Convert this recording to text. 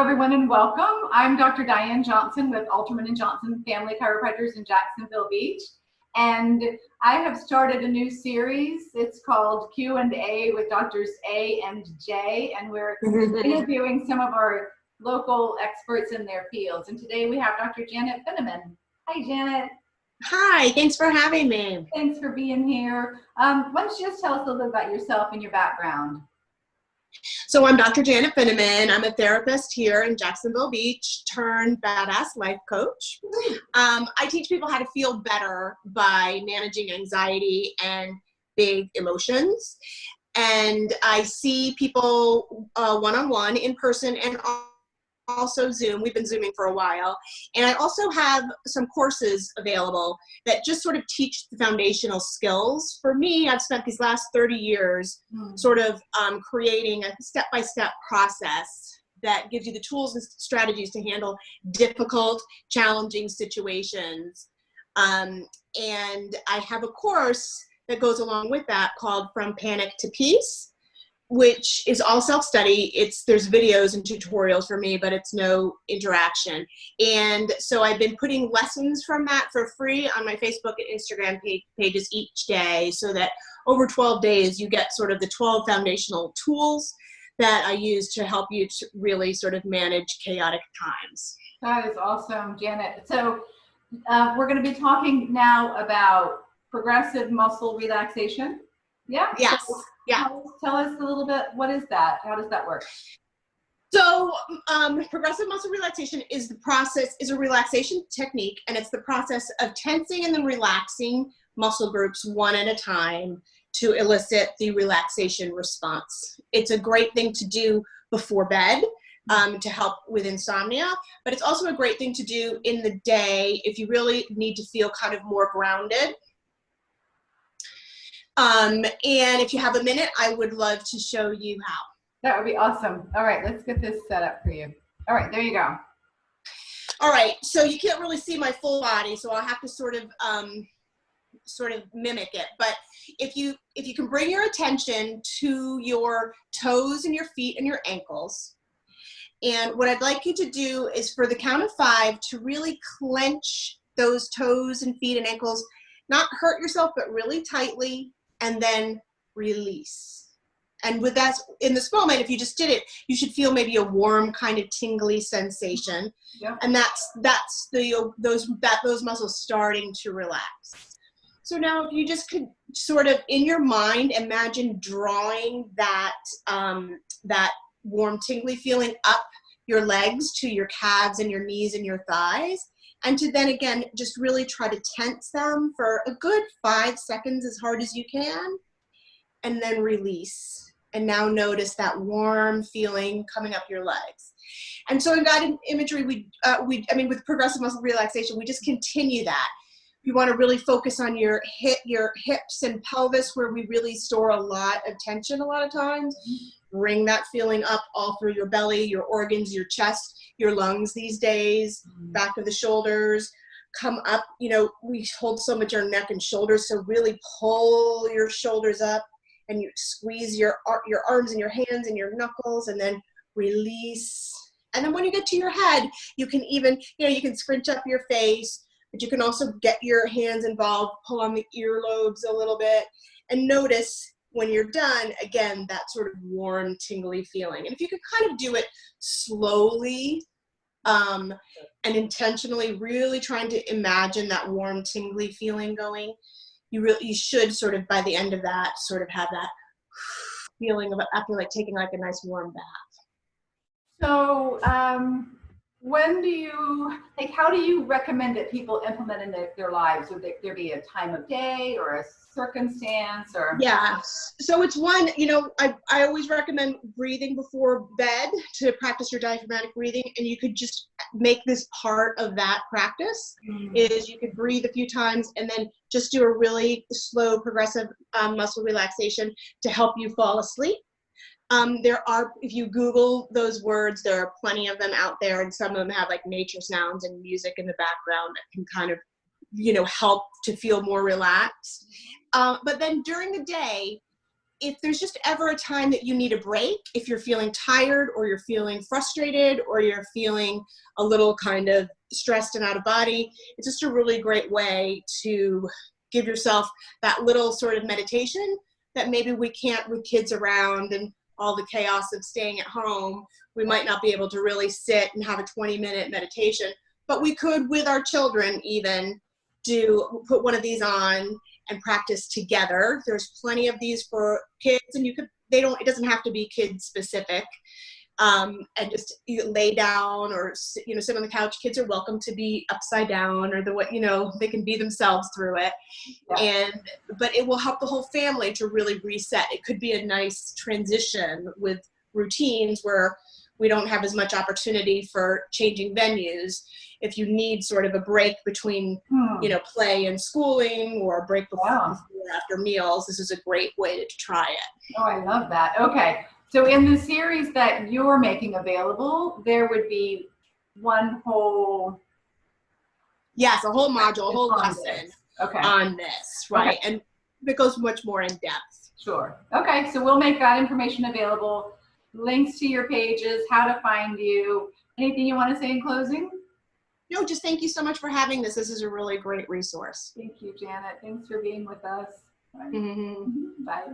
everyone, and welcome. I'm Dr. Diane Johnson with Alterman and Johnson Family Chiropractors in Jacksonville Beach. And I have started a new series. It's called Q&A with Doctors A and J, and we're interviewing some of our local experts in their fields. And today we have Dr. Janet Fienemann. Hi, Janet. Hi, thanks for having me. Thanks for being here. Why don't you just tell us a little bit about yourself and your background? So I'm Dr. Janet Fienemann. I'm a therapist here in Jacksonville Beach, turned badass life coach. I teach people how to feel better by managing anxiety and big emotions. And I see people one-on-one, in person, and also Zoom. We've been Zooming for a while. And I also have some courses available that just sort of teach the foundational skills. For me, I've spent these last 30 years sort of creating a step-by-step process that gives you the tools and strategies to handle difficult, challenging situations. And I have a course that goes along with that called From Panic to Peace, which is all self-study. There's videos and tutorials for me, but it's no interaction. And so I've been putting lessons from that for free on my Facebook and Instagram pages each day, so that over 12 days you get sort of the 12 foundational tools that I use to help you to really sort of manage chaotic times. That is awesome, Janet. So we're going to be talking now about progressive muscle relaxation. Yeah? Yes. So, yeah. Tell us a little bit, what is that? How does that work? So progressive muscle relaxation is a relaxation technique, and it's the process of tensing and then relaxing muscle groups one at a time to elicit the relaxation response. It's a great thing to do before bed to help with insomnia, but it's also a great thing to do in the day if you really need to feel kind of more grounded. And if you have a minute, I would love to show you how. That would be awesome. All right, let's get this set up for you. All right, there you go. All right, so you can't really see my full body, so I'll have to sort of mimic it. But if you can bring your attention to your toes and your feet and your ankles, and what I'd like you to do is, for the count of 5, to really clench those toes and feet and ankles, not hurt yourself, but really tightly, and then release. And with that, in this moment, if you just did it, you should feel maybe a warm, kind of tingly sensation. Yeah. And that's those muscles starting to relax. So now, if you just could sort of, in your mind, imagine drawing that warm, tingly feeling up your legs to your calves and your knees and your thighs. And to then again, just really try to tense them for a good 5 seconds, as hard as you can, and then release. And now notice that warm feeling coming up your legs. And so in guided imagery, with progressive muscle relaxation, we just continue that. You want to really focus on your hips and pelvis, where we really store a lot of tension a lot of times. Bring that feeling up all through your belly, your organs, your chest, your lungs these days, back of the shoulders, come up. We hold so much our neck and shoulders, so really pull your shoulders up, and you squeeze your arms and your hands and your knuckles, and then release. And then when you get to your head, you can even, you can scrunch up your face, but you can also get your hands involved, pull on the earlobes a little bit, and notice when you're done, again, that sort of warm, tingly feeling. And if you could kind of do it slowly and intentionally, really trying to imagine that warm, tingly feeling going, you should sort of, by the end of that, sort of have that feeling of after like taking like a nice warm bath. So how do you recommend that people implement in their lives? Would there be a time of day or a circumstance? Or so it's one, I always recommend breathing before bed to practice your diaphragmatic breathing, and you could just make this part of that practice. Is you could breathe a few times and then just do a really slow progressive muscle relaxation to help you fall asleep. If you Google those words, there are plenty of them out there, and some of them have like nature sounds and music in the background that can kind of, help to feel more relaxed. But then during the day, if there's just ever a time that you need a break, if you're feeling tired or you're feeling frustrated or you're feeling a little kind of stressed and out of body, it's just a really great way to give yourself that little sort of meditation that maybe we can't with kids around and all the chaos of staying at home. We might not be able to really sit and have a 20-minute meditation, but we could with our children even put one of these on and practice together. There's plenty of these for kids, and it doesn't have to be kid specific. And just lay down or sit on the couch. Kids are welcome to be upside down or they can be themselves through it. Yeah. But it will help the whole family to really reset. It could be a nice transition with routines where we don't have as much opportunity for changing venues. If you need sort of a break between, play and schooling, or a break before or after meals, this is a great way to try it. Oh, I love that. Okay. So in the series that you're making available, there would be one whole... Yes, a whole module, a whole lesson on this, right? Okay. And it goes much more in depth. Sure. Okay, so we'll make that information available, links to your pages, how to find you. Anything you want to say in closing? No, just thank you so much for having this. This is a really great resource. Thank you, Janet. Thanks for being with us. Mm-hmm. Bye.